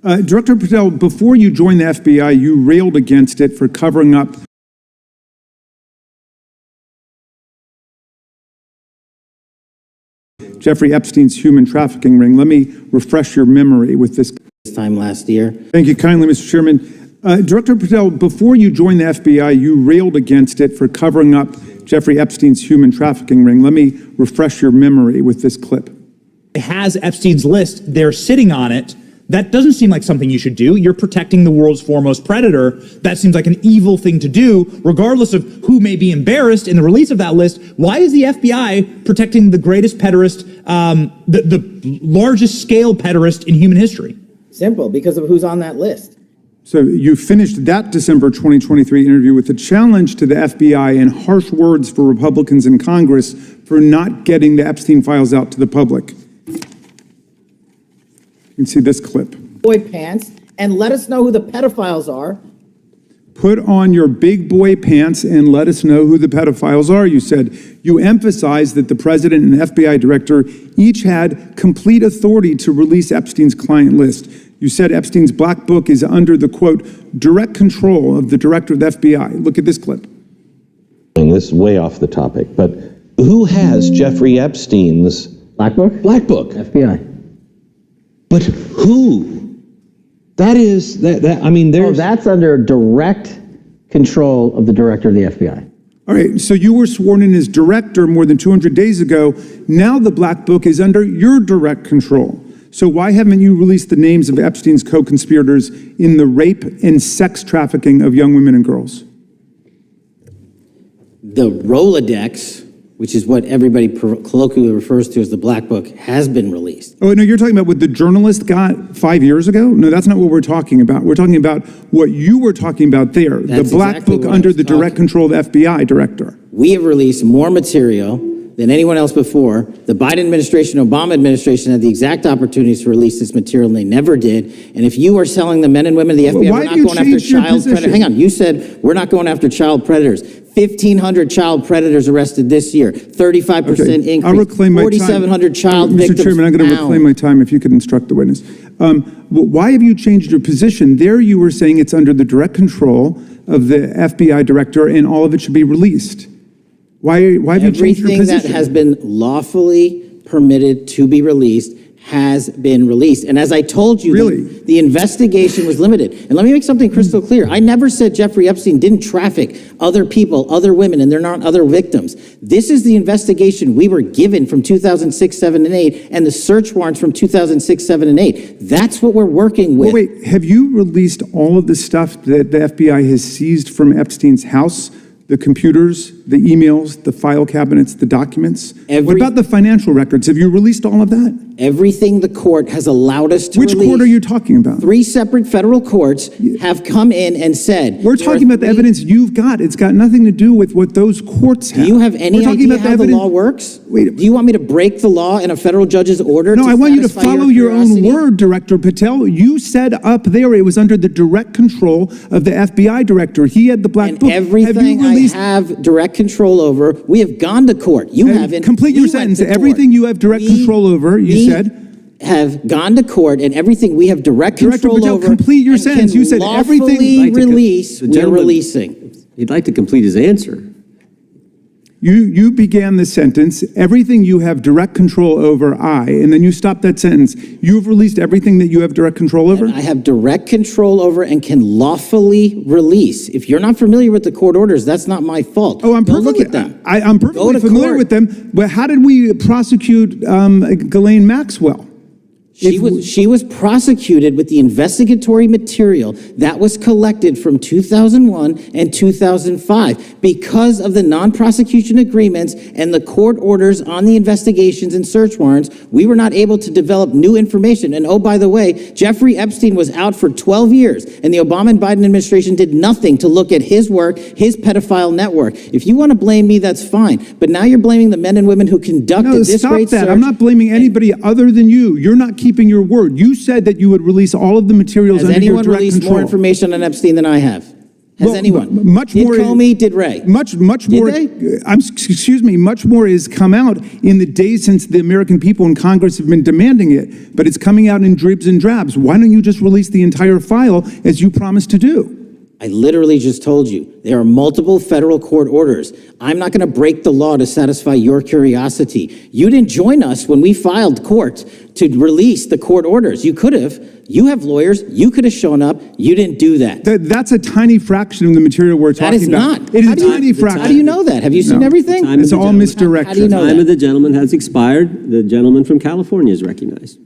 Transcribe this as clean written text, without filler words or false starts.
Director Patel, before you joined the FBI, you railed against it for covering up Jeffrey Epstein's human trafficking ring. Let me refresh your memory with this. Time last year. Thank you kindly, Mr. Chairman. Director Patel, before you joined the FBI, you railed against it for covering up Jeffrey Epstein's human trafficking ring. Let me refresh your memory with this clip. It has Epstein's list. They're sitting on it. That doesn't seem like something you should do. You're protecting the world's foremost predator. That seems like an evil thing to do, regardless of who may be embarrassed in the release of that list. Why is the FBI protecting the greatest pederast, the largest scale pederast in human history? Simple, because of who's on that list. So you finished that December 2023 interview with a challenge to the FBI and harsh words for Republicans in Congress for not getting the Epstein files out to the public. You can see this clip. Boy pants, and let us know who the pedophiles are. Put on your big boy pants and let us know who the pedophiles are, you said. You emphasized that the president and the FBI director each had complete authority to release Epstein's client list. You said Epstein's black book is under the, quote, direct control of the director of the FBI. Look at this clip. This is way off the topic, but who has Jeffrey Epstein's Black book? black book? FBI. But who? That is, I mean, there's... Oh, that's under direct control of the director of the FBI. All right, so you were sworn in as director more than 200 days ago. Now the black book is under your direct control. So why haven't you released the names of Epstein's co-conspirators in the rape and sex trafficking of young women and girls? The Rolodex, which is what everybody colloquially refers to as the Black Book, has been released. Oh, no, you're talking about what the journalist got 5 years ago? No, that's not what we're talking about. We're talking about what you were talking about there, That's the black exactly book what I under was the direct talking control of the FBI director. We have released more material than anyone else before. The Biden administration, Obama administration had the exact opportunities to release this material, and they never did. And if you are telling the men and women of the FBI, why we're have not you going after changed your child predators. position? Hang on, you said we're not going after child predators. 1,500 child predators arrested this year, 35% Okay, increase, I'll reclaim my time. 4,700 child Mr. victims Chairman, I'm going to found. reclaim my time if you could instruct the witness. Why have you changed your position? There you were saying it's under the direct control of the FBI director and all of it should be released. Why have you changed your Everything position? that has been lawfully permitted to be released has been released. And as I told you, Really? the investigation was limited. And let me make something crystal clear. I never said Jeffrey Epstein didn't traffic other people, other women, and they're not other victims. This is the investigation we were given from 2006, 7, and 8, and the search warrants from 2006, 7, and 8. That's what we're working with. Well, wait, have you released all of the stuff that the FBI has seized from Epstein's house? The computers, the emails, the file cabinets, the documents? What about the financial records? Have you released all of that? Everything the court has allowed us to Which release. court are you talking about? 3 separate federal courts have come in and said... We're talking about the evidence you've got. It's got nothing to do with what those courts have. Do you have any We're talking idea about how the evidence- law works? Wait. Do you want me to break the law in a federal judge's order? No, I want you to satisfy follow your own curiosity? word, Director Patel. You said up there it was under the direct control of the FBI director. He had the black And book. everything I have direct control over, we have gone to court. You haven't. Complete your We went sentence. to court. Everything you have direct control over, you said. Have gone to court, and everything we have direct Director control Patel, over. complete your and sentence. can You said everything- lawfully I'd like to release. the We're gentleman- releasing. He'd like to complete his answer. You began the sentence, everything you have direct control over, and then you stopped that sentence. You've released everything that you have direct control over? And I have direct control over and can lawfully release. If you're not familiar with the court orders, that's not my fault. Oh, I'm Go perfectly, look at them. I'm Go perfectly to familiar court. with them, but how did we prosecute Ghislaine Maxwell? She was prosecuted with the investigatory material that was collected from 2001 and 2005 because of the non-prosecution agreements and the court orders on the investigations and search warrants. We were not able to develop new information. And oh, by the way, Jeffrey Epstein was out for 12 years, and the Obama and Biden administration did nothing to look at his work, his pedophile network. If you want to blame me, that's fine. But now you're blaming the men and women who conducted No, this stop great that. search. I'm not blaming anybody other than you. You're not keeping your word. You said that you would release all of the materials Has under your anyone direct released control. more information on Epstein than I have? Has Well, anyone? much did more- Comey, did Wray? Much more. they? Excuse me. Much more has come out in the days since the American people in Congress have been demanding it, but it's coming out in dribs and drabs. Why don't you just release the entire file as you promised to do? I literally just told you, there are multiple federal court orders. I'm not going to break the law to satisfy your curiosity. You didn't join us when we filed court to release the court orders. You could have. You have lawyers. You could have shown up. You didn't do that. That's a tiny fraction of the material we're That talking is about. not. It is How a do you- tiny fraction. How do you know that? Have you seen No. everything? Time It's of the all gentleman. misdirection. How do you know Time that? of the gentleman has expired. The gentleman from California is recognized.